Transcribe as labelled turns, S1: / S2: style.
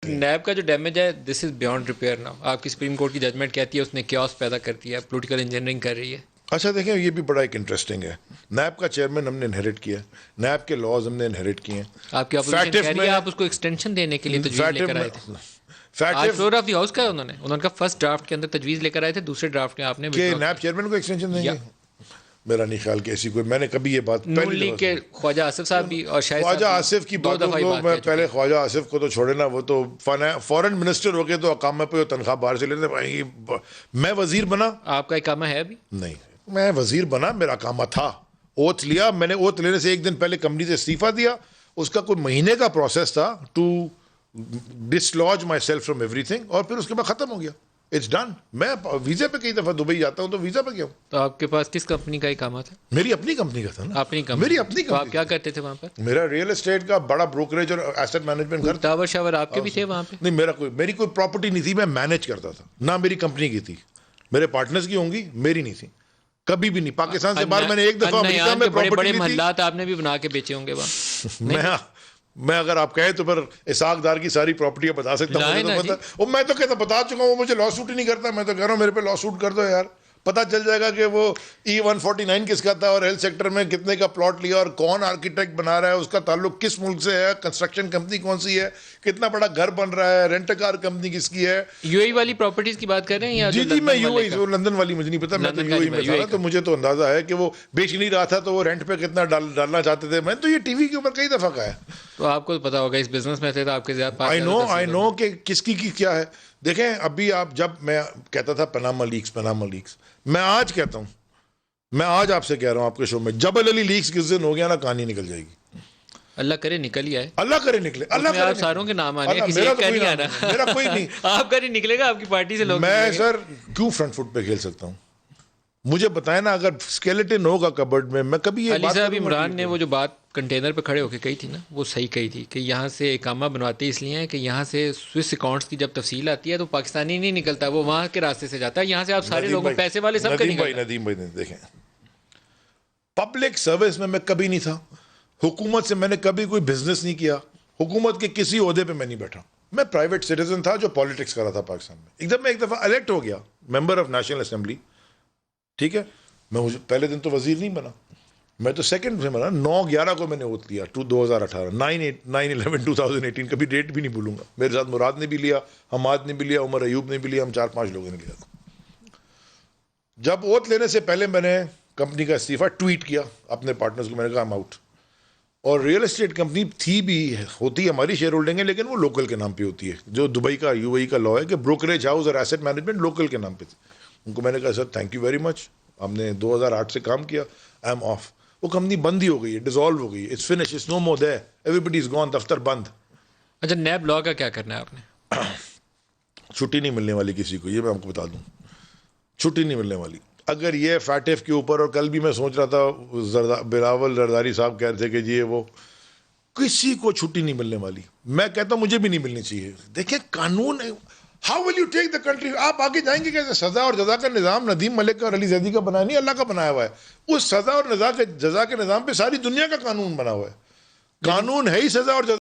S1: NAB کا جو damage ہے دس از بیانڈ ریپیئر ناؤ. آپ کی سپریم کورٹ کی ججمنٹ کہتی ہے اس نے کیوس پیدا کر دیا, پولیٹیکل انجینئرنگ کر رہی ہے.
S2: اچھا دیکھیں یہ بھی بڑا ایک انٹرسٹنگ ہے. نیب کا چیئرمین ہم نے انہیریٹ کیا, نیب کے لاز ہم نے انہیریٹ کیے ہیں.
S1: آپ کی اپوزیشن کہہ رہی ہے آپ اس کو ایکسٹینشن دینے کے لیے تجویز لے کر آئے تھے. آج فلور آف دی ہاؤس کا انہوں نے کا فرسٹ ڈرافٹ کے اندر تجویز لے کر آئے تھے, دوسرے ڈرافٹ میں آپ نے
S2: کہ نیب چیئرمین کو ایکسٹینشن دیں گے. میرا نہیں خیال کہ ایسی کوئی, میں نے کبھی یہ بات
S1: نون لیگ کے خواجہ آصف صاحب بھی اور شاہد
S2: خواجہ آصف کی باتوں کو میں پہلے خواجہ آصف کو تو چھوڑے نا, وہ تو فورن منسٹر ہو گئے تو اقامہ پہ تنخواہ باہر سے لیتے بھائی. میں وزیر بنا,
S1: آپ کا اقامہ ہے ابھی
S2: نہیں, میں وزیر بنا, میرا اقامہ تھا, اوتھ لیا میں نے, اوتھ لینے سے ایک دن پہلے کمپنی سے استعفیٰ دیا. اس کا کوئی مہینے کا پروسیس تھا to disclose myself from ایوری تھنگ, اور پھر اس کے بعد ختم ہو گیا. It's done. میں ویزے پہ کئی دفعہ دبئی جاتا ہوں تو ویزا پہ گیا ہوں.
S1: تو آپ کے پاس کس کمپنی کا اقامہ تھا؟
S2: میری اپنی کمپنی کا تھا نا.
S1: اپنی کمپنی,
S2: میری اپنی
S1: تو آپ
S2: کمپنی.
S1: کیا کرتے تھے وہاں پر؟
S2: میرا ریئل اسٹیٹ کا بڑا بروکریج اور ایسٹ مینجمنٹ گھر.
S1: ٹاور شاور آپ کے بھی تھے وہاں پہ؟
S2: نہیں, میری کوئی پراپرٹی نہیں تھی, میں مینیج کرتا تھا. نہ میری کمپنی کی تھی, میرے پارٹنرز کی ہوں گی, میری نہیں تھی کبھی بھی نہیں. پاکستان سے باہر میں نے ایک دفعہ امریکہ میں
S1: بڑے بڑے
S2: پراپرٹی لی تھی.
S1: محلات آپ نے بھی بنا کے بیچے ہوں گے وہاں.
S2: میں اگر آپ کہیں تو پھر اسحاق ڈار کی ساری پراپرٹیاں بتا سکتا ہوں. میں تو کہتا بتا چکا ہوں, وہ مجھے لا سوٹ ہی نہیں کرتا. میں تو کہہ رہا ہوں میرے پہ لا سوٹ کر دو یار, پتہ چل جائے گا کہ وہ E149 کس کا تھا اور ہیلتھ سیکٹر میں کتنے کا پلاٹ لیا اور کون آرکیٹیکٹ بنا رہا ہے, اس کا تعلق کس ملک سے ہے, کنسٹرکشن کمپنی کون سی ہے, کتنا بڑا گھر بن رہا ہے, رینٹ کار کمپنی کس کی ہے.
S1: UAE والی پراپرٹیز کی بات کر رہے ہیں یا
S2: جی میں UAE, لندن والی مجھے نہیں پتا, میں تو UAE میں تھا, تو مجھے تو اندازہ ہے کہ وہ بیچ نہیں رہا تھا تو وہ رینٹ پہ کتنا ڈالنا چاہتے تھے. میں تو یہ ٹی وی کے اوپر کئی دفعہ کہا ہے.
S1: تو آپ کو پتا ہوگا اس بزنس میں تھے تو آپ کے زیادہ
S2: آئی نو کہ کس کی کیا ہے. دیکھیں ابھی آپ, جب میں کہتا تھا پناما لیکس, میں آج کہتا ہوں, میں آج آپ سے کہہ رہا ہوں آپ کے شو میں, جبل علی لیکس کس دن ہو گیا نا کہانی نکل جائے گی.
S1: اللہ کرے نکل ہی آئے,
S2: اللہ کرے نکلے, اللہ کرے.
S1: آپ ساروں کے نام آنے, کسی ایک کا نہیں آنا.
S2: میرا کوئی نہیں,
S1: آپ کا نہیں نکلے گا, آپ کی پارٹی سے لوگ.
S2: میں سر کیوں فرنٹ فٹ پہ کھیل سکتا ہوں, مجھے بتائیں نا, اگر اسکیلیٹن ہوگا کبرڈ میں کبھی یہ
S1: علی صاحب عمران نے وہ جو بات کنٹینر پہ کھڑے ہو کے کہی تھی نا, وہ صحیح کہی تھی کہ یہاں سے اقامہ بنواتے اس لیے ہیں کہ یہاں سے سوئس اکاؤنٹس کی جب تفصیل آتی ہے تو پاکستانی نہیں نکلتا, وہ وہاں کے راستے سے جاتا ہے. یہاں سے آپ سارے لوگوں پیسے والے سب کا نکلتا.
S2: ندیم بھائی دیکھیں, پبلک سروس میں کبھی نہیں تھا, حکومت سے میں نے کبھی کوئی بزنس نہیں کیا, حکومت کے کسی عہدے پہ میں نہیں بیٹھا. میں پرائیویٹ سٹیزن تھا جو پالیٹکس کر رہا تھا پاکستان میں. میں ایک دفعہ الیکٹ ہو گیا ممبر آف نیشنل اسمبلی, ٹھیک ہے, میں پہلے دن تو وزیر نہیں بنا, میں تو سیکنڈ سے بنا. 9/11 کو میں نے ووٹ لیا 2018, 9/11/2018, کبھی ڈیٹ بھی نہیں بھولوں گا. میرے ساتھ مراد نے بھی لیا, حماد نے بھی لیا, عمر ایوب نے بھی لیا, ہم 4-5 لوگوں نے لیا. جب ووٹ لینے سے پہلے میں نے کمپنی کا استعفیٰ ٹویٹ کیا اپنے پارٹنرز کو, میں نے کہا I'm out. اور ریئل اسٹیٹ کمپنی تھی بھی, ہوتی ہے ہماری شیئر ہولڈنگ ہے, لیکن وہ لوکل کے نام پہ ہوتی ہے, جو دبئی کا UAE کا لا ہے کہ بروکریج ہاؤس اور ایسٹ مینجمنٹ لوکل کے نام پہ تھی. ان کو میں نے کہا sir thank you very much, ہم نے 2008 سے کام کیا, آئی ایم آف. وہ کمپنی بند ہی ہو گئی ہے, ڈیزالو ہو گئی ہے, it's finish, it's no more there, everybody is gone, دفتر بند.
S1: اچھا نیب لا کا کیا کرنا ہے آپ نے؟
S2: چھٹی نہیں ملنے والی کسی کو, یہ میں آپ کو بتا دوں, چھٹی نہیں ملنے والی. اگر یہ فیٹف کے اوپر, اور کل بھی میں سوچ رہا تھا بلاول زرداری صاحب کہہ رہے تھے کہ جی وہ کسی کو چھٹی نہیں ملنے والی. میں کہتا ہوں مجھے بھی نہیں ملنی چاہیے. دیکھیں قانون, how will you take the country, آپ آگے جائیں گے کیسے؟ سزا اور جزا کا نظام ندیم ملک کا اور علی زیدی کا بنایا نہیں, اللہ کا بنایا ہوا ہے. اس سزا اور جزا کے نظام پہ ساری دنیا کا قانون بنا ہوا ہے. قانون ہے ہی سزا اور جزا.